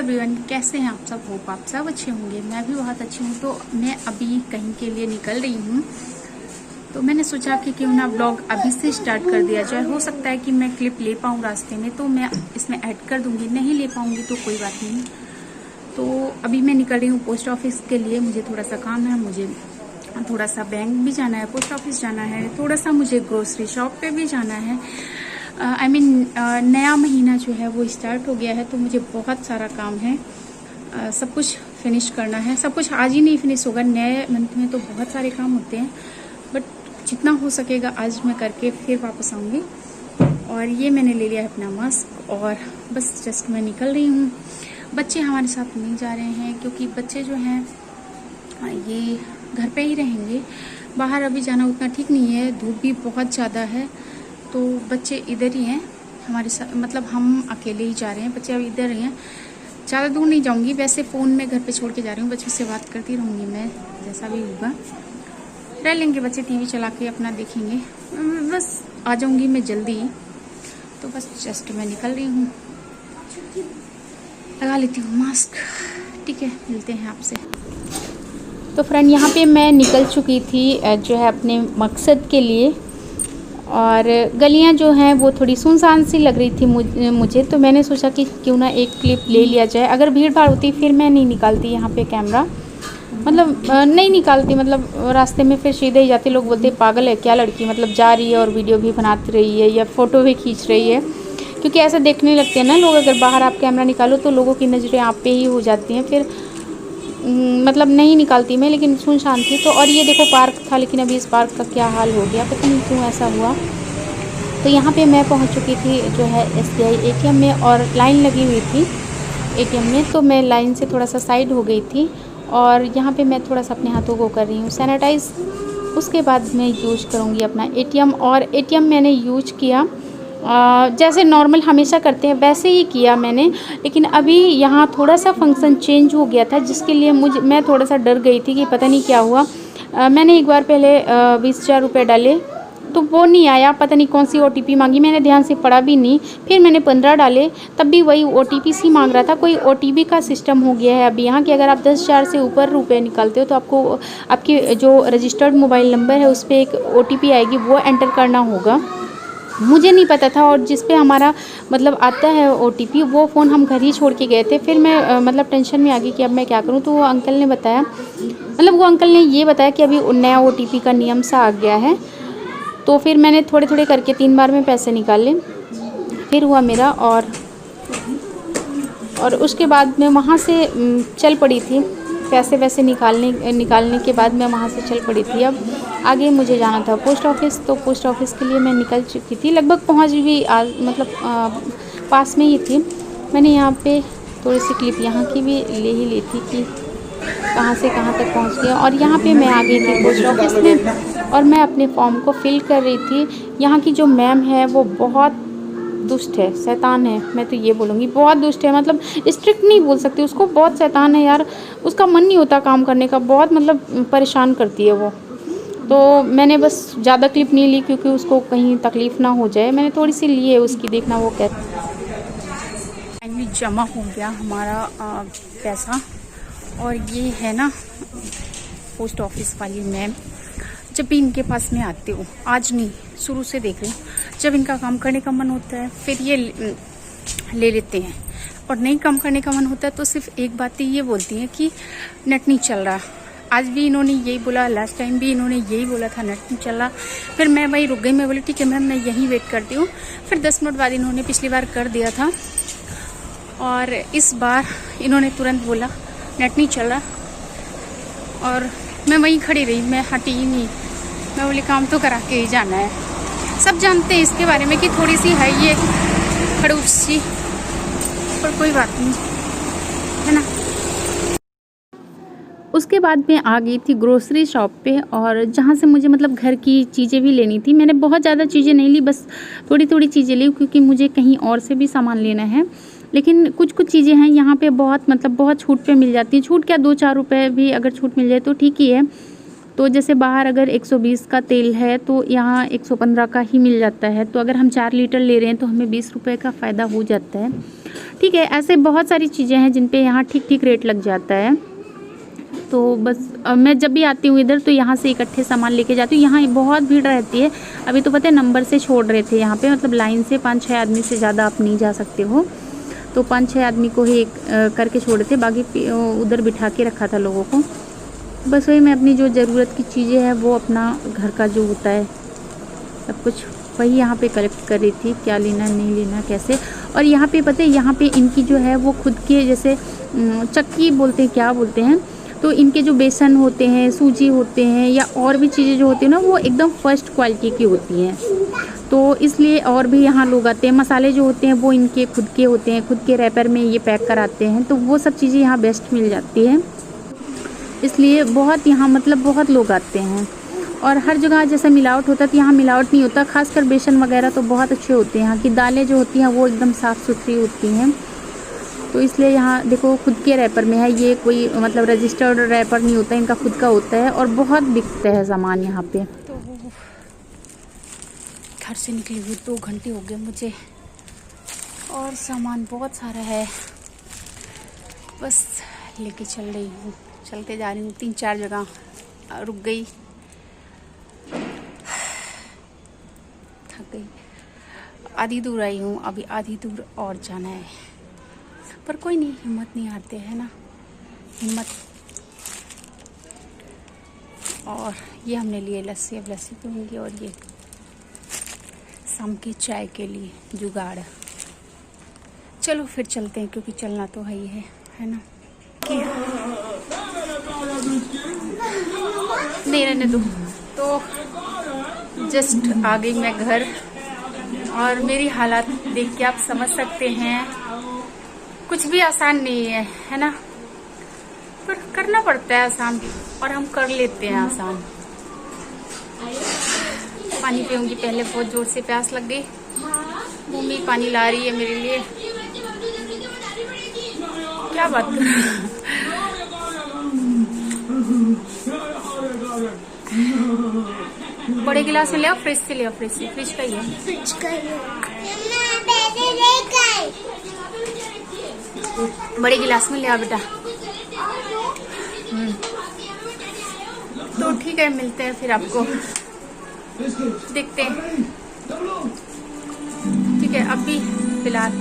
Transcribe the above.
Everyone, कैसे हैं आप सब? होप आप सब अच्छे होंगे। मैं भी बहुत अच्छी हूँ। तो मैं अभी कहीं के लिए निकल रही हूँ, तो मैंने सोचा कि क्यों ना ब्लॉग अभी से स्टार्ट कर दिया जाए। हो सकता है कि मैं क्लिप ले पाऊँ रास्ते में, तो मैं इसमें ऐड कर दूंगी। नहीं ले पाऊंगी तो कोई बात नहीं। तो अभी मैं निकल रही हूँ पोस्ट ऑफिस के लिए। मुझे थोड़ा सा काम है, मुझे थोड़ा सा बैंक भी जाना है, पोस्ट ऑफिस जाना है, थोड़ा सा मुझे ग्रोसरी शॉप पे भी जाना है। नया महीना जो है वो स्टार्ट हो गया है, तो मुझे बहुत सारा काम है। सब कुछ फिनिश करना है। सब कुछ आज ही नहीं फिनिश होगा, नए मंथ में तो बहुत सारे काम होते हैं, बट जितना हो सकेगा आज मैं करके फिर वापस आऊँगी। और ये मैंने ले लिया है अपना मास्क, और बस जस्ट मैं निकल रही हूँ। बच्चे हमारे साथ नहीं जा रहे हैं, क्योंकि बच्चे जो हैं ये घर पे ही रहेंगे। बाहर अभी जाना उतना ठीक नहीं है, धूप भी बहुत ज़्यादा है, तो बच्चे इधर ही हैं हमारे साथ। मतलब हम अकेले ही जा रहे हैं, बच्चे अभी इधर ही हैं। ज़्यादा दूर नहीं जाऊंगी, वैसे फ़ोन में घर पे छोड़ के जा रही हूँ। बच्चों से बात करती रहूँगी मैं, जैसा भी होगा। रह लेंगे बच्चे, टीवी चला के अपना देखेंगे। बस आ जाऊँगी मैं जल्दी। तो बस जस्ट मैं निकल रही हूँ, लगा लेती हूँ मास्क। ठीक है, मिलते हैं आपसे। तो फ्रेंड, यहाँ पे मैं निकल चुकी थी जो है अपने मकसद के लिए, और गलियाँ जो हैं वो थोड़ी सुनसान सी लग रही थी मुझे। तो मैंने सोचा कि क्यों ना एक क्लिप ले लिया जाए। अगर भीड़ भाड़ होती फिर मैं नहीं निकालती यहाँ पे कैमरा, मतलब नहीं निकालती, मतलब रास्ते में फिर सीधे ही जाती। लोग बोलते पागल है क्या लड़की, मतलब जा रही है और वीडियो भी बनाती रही है या फ़ोटो भी खींच रही है, क्योंकि ऐसा देखने लगते हैं ना लोग। अगर बाहर आप कैमरा निकालो तो लोगों की नज़रें आप पे ही हो जाती हैं, फिर मतलब नहीं निकालती मैं। लेकिन सुनसान थी तो। और ये देखो पार्क था, लेकिन अभी इस पार्क का क्या हाल हो गया, पता नहीं क्यों ऐसा हुआ। तो यहाँ पे मैं पहुँच चुकी थी जो है SBI ATM में, और लाइन लगी हुई थी ATM में। तो मैं लाइन से थोड़ा सा साइड हो गई थी, और यहाँ पे मैं थोड़ा सा अपने हाथों को कर रही हूँ सैनिटाइज़। उसके बाद मैं यूज करूँगी अपना ATM। और ATM मैंने यूज किया जैसे नॉर्मल हमेशा करते हैं वैसे ही किया मैंने। लेकिन अभी यहाँ थोड़ा सा फंक्शन चेंज हो गया था, जिसके लिए मैं थोड़ा सा डर गई थी कि पता नहीं क्या हुआ। मैंने एक बार पहले 20,000 रुपये डाले, तो वो नहीं आया। पता नहीं कौन सी OTP मांगी, मैंने ध्यान से पढ़ा भी नहीं। फिर मैंने 15 डाले, तब भी वही OTP सी मांग रहा था। कोई OTP का सिस्टम हो गया है अभी यहाँ कि अगर आप 10,000 से ऊपर रुपए निकालते हो तो आपको आपकी जो रजिस्टर्ड मोबाइल नंबर है उस पर एक OTP आएगी, वो एंटर करना होगा। मुझे नहीं पता था, और जिस पे हमारा मतलब आता है OTP, वो फ़ोन हम घर ही छोड़ के गए थे। फिर मैं मतलब टेंशन में आ गई कि अब मैं क्या करूं। तो वो अंकल ने बताया, मतलब वो अंकल ने ये बताया कि अभी नया OTP का नियम सा आ गया है। तो फिर मैंने थोड़े थोड़े करके 3 बार में पैसे निकाले, फिर हुआ मेरा। और उसके बाद मैं वहाँ से चल पड़ी थी। पैसे वैसे निकालने के बाद मैं वहाँ से चल पड़ी थी। अब आगे मुझे जाना था पोस्ट ऑफिस, तो पोस्ट ऑफिस के लिए मैं निकल चुकी थी। लगभग पहुँच भी मतलब पास में ही थी। मैंने यहाँ पे थोड़ी सी क्लिप यहाँ की भी ले ही ली थी कि कहाँ से कहाँ तक पहुँच गया। और यहाँ पे मैं आ गई थी पोस्ट ऑफिस में, और मैं अपने फॉर्म को फिल कर रही थी। यहाँ की जो मैम है वो बहुत दुष्ट है, शैतान है। मैं तो ये बोलूँगी बहुत दुष्ट है, मतलब स्ट्रिक्ट नहीं बोल सकती उसको, बहुत शैतान है यार। उसका मन नहीं होता काम करने का, बहुत मतलब परेशान करती है वो। तो मैंने बस ज़्यादा क्लिप नहीं ली, क्योंकि उसको कहीं तकलीफ़ ना हो जाए। मैंने थोड़ी सी ली है उसकी, देखना वो क्या। फाइनली जमा हो गया हमारा पैसा। और ये है ना पोस्ट ऑफिस वाली मैम, जब भी इनके पास में आती हूँ, आज नहीं शुरू से देख रही हूँ, जब इनका काम करने का मन होता है फिर ये ले लेते हैं, और नहीं काम करने का मन होता है तो सिर्फ एक बात ही ये बोलती हैं कि नेट नहीं चल रहा। आज भी इन्होंने यही बोला, लास्ट टाइम भी इन्होंने यही बोला था, नेट नहीं चल रहा। फिर मैं वही रुक गई, मैं बोली ठीक है मैम, मैं यहीं वेट करती हूँ। फिर 10 मिनट बाद इन्होंने पिछली बार कर दिया था, और इस बार इन्होंने तुरंत बोला नेट नहीं चल रहा, और मैं वहीं खड़ी रही, मैं हटी ही नहीं। मैं बोली काम तो करा के ही जाना है। सब जानते हैं इसके बारे में कि थोड़ी सी है ये खड़ूस सी, पर कोई बात नहीं है ना। उसके बाद मैं आ गई थी ग्रोसरी शॉप पे, और जहाँ से मुझे मतलब घर की चीज़ें भी लेनी थी। मैंने बहुत ज़्यादा चीज़ें नहीं ली, बस थोड़ी थोड़ी चीज़ें ली, क्योंकि मुझे कहीं और से भी सामान लेना है। लेकिन कुछ कुछ चीज़ें हैं यहाँ पे बहुत मतलब बहुत छूट पे मिल जाती है। छूट क्या, 2-4 रुपये भी अगर छूट मिल जाए तो ठीक ही है। तो जैसे बाहर अगर 120 का तेल है तो यहाँ 115 का ही मिल जाता है। तो अगर हम 4 लीटर ले रहे हैं तो हमें 20 रुपये का फ़ायदा हो जाता है। ठीक है, ऐसे बहुत सारी चीज़ें हैं जिन पे यहाँ ठीक ठीक रेट लग जाता है। तो बस मैं जब भी आती हूँ इधर तो यहाँ से इकट्ठे सामान लेके जाती हूँ। यहाँ बहुत भीड़ रहती है। अभी तो पता है नंबर से छोड़ रहे थे यहाँ पे, मतलब लाइन से 5-6 आदमी से ज़्यादा आप नहीं जा सकते हो। तो 5-6 आदमी को ही करके छोड़े थे, बाकी उधर बिठा के रखा था लोगों को। बस वही मैं अपनी जो ज़रूरत की चीज़ें हैं वो अपना घर का जो होता है सब कुछ वही यहाँ पे कलेक्ट कर रही थी, क्या लेना नहीं लेना कैसे। और यहाँ पे पता है यहाँ पे इनकी जो है वो खुद के जैसे चक्की बोलते हैं, क्या बोलते हैं, तो इनके जो बेसन होते हैं, सूजी होते हैं या और भी चीज़ें जो होती हैं ना वो एकदम फर्स्ट क्वालिटी की होती हैं। तो इसलिए और भी यहाँ लोग आते हैं। मसाले जो होते हैं वो इनके खुद के होते हैं, खुद के रैपर में ये पैक कराते हैं। तो वो सब चीज़ें यहाँ बेस्ट मिल जाती है, इसलिए बहुत यहाँ मतलब बहुत लोग आते हैं। और हर जगह जैसे मिलावट होता है तो यहाँ मिलावट नहीं होता। खासकर बेसन वगैरह तो बहुत अच्छे होते हैं। यहाँ की दालें जो होती हैं वो एकदम साफ़ सुथरी होती हैं। तो इसलिए यहाँ देखो खुद के रैपर में है, ये कोई मतलब रजिस्टर्ड रैपर नहीं होता, इनका खुद का होता है। और बहुत बिकता है सामान यहाँ पे। तो घर से निकली हुई 2 घंटे हो गए मुझे और सामान बहुत सारा है, बस लेके चल रही हूँ, चलते जा रही हूँ। 3-4 जगह रुक गई, थक गई। आधी दूर आई हूँ, अभी आधी दूर और जाना है, पर कोई नहीं, हिम्मत नहीं हारते है ना, हिम्मत। और ये हमने लिए लस्सी, अब लस्सी पीऊँगी। और ये शाम की चाय के लिए जुगाड़। चलो फिर चलते हैं, क्योंकि चलना तो है ही है ना। नहीं रहने दो। तो जस्ट आ गई मैं घर और मेरी हालात देख के आप समझ सकते हैं कुछ भी आसान नहीं है ना, पर करना पड़ता है आसान और हम कर लेते हैं आसान। पानी पीऊंगी पहले, बहुत जोर से प्यास लग गई। मम्मी पानी ला रही है मेरे लिए, क्या बात कर बड़े गिलास में ले आओ, फ्रिज से ले आओ, फ्रिज से, फ्रिज का ही है। बड़े गिलास में ले आओ बेटा। तो ठीक है, मिलते हैं फिर, आपको देखते हैं। ठीक है, अभी फिलहाल